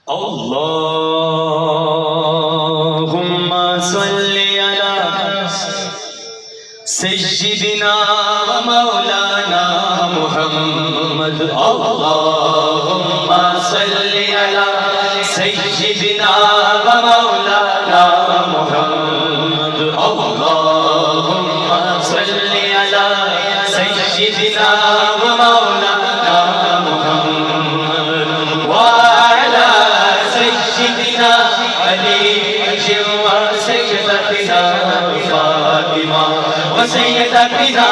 اللهم صل على سيدنا ومولانا محمد اللهم صل على سيدنا ومولانا محمد اللهم صل على سيدنا ومولانا محمد وعلى سيدنا علي وسيدتنا فاطمة وسيدتنا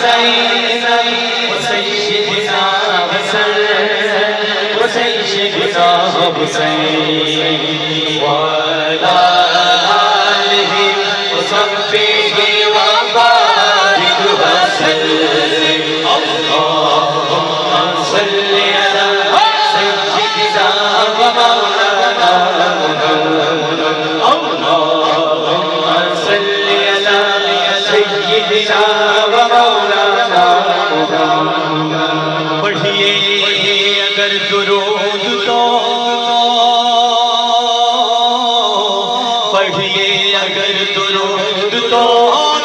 زينب وسيدنا حسن وسيدنا حسين وعلى آله وصحبه وبارك وسلم اللهم صل على سيدنا ومولانا محمد اللهم صل على سيدنا ومولانا محمد پڑھیے اگر درود تو پڑھیے اگر درود تو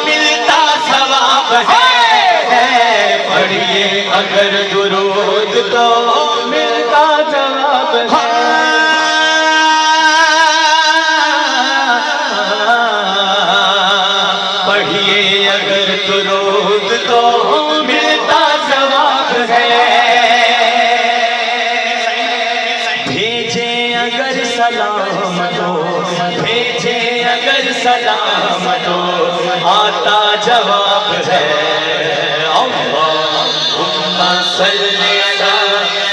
ملتا ثواب ہے پڑھیے اگر درود تو ملتا ثواب ہے پڑھیے اگر درود تو ملتا ثواب ہے بھیجے اگر سلام تو بھیجے اگر سلام تو آتا جواب ہے اللہم صل علی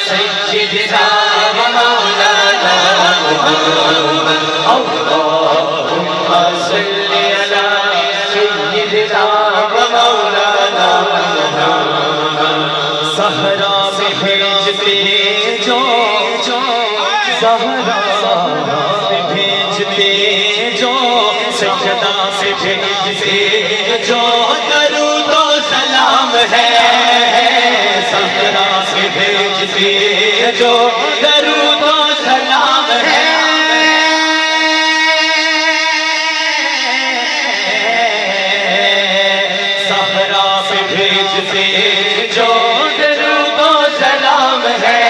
سیدنا ومولانا محمد اللہم صل علی سیدنا ومولانا محمد صحرا میں بھیجتے جو صحرا میں بھیجتے جو سجدہ سے بھیجتے جو درود و سلام ہے صحرا سے بھیجتے جو درود و سلام ہے صحرا سے بھیجتے جو درود و سلام ہے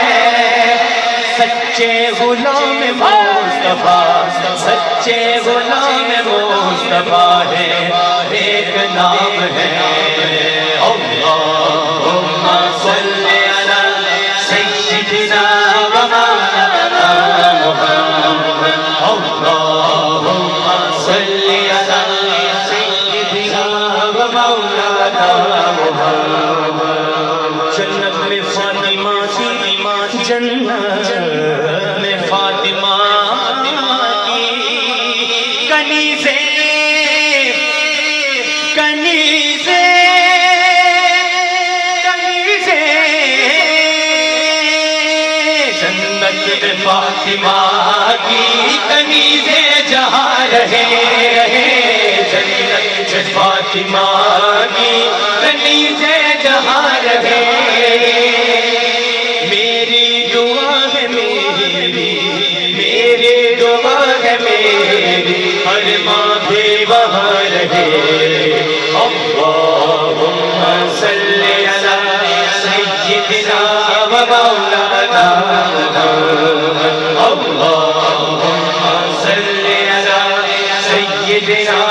سچے غلام مصطفیٰ سچے غلام مصطفیٰ ہے ایک نام ہے اللہم صل علی سیدنا ومولانا محمد اللہم صل علی سیدنا ومولانا محمد جنت میں فاطمہ کی جنت میں فاطمہ کی کنیزیں جنت میں فاطمہ کی کنیزیں جہاں رہے جنت میں فاطمہ کی کنیزیں جہاں رہے میری دعا ہے میری ہر ماں بھی وہاں رہے اللہم صل علی سیدنا ومولانا محمد اللہم صل علی سیدنا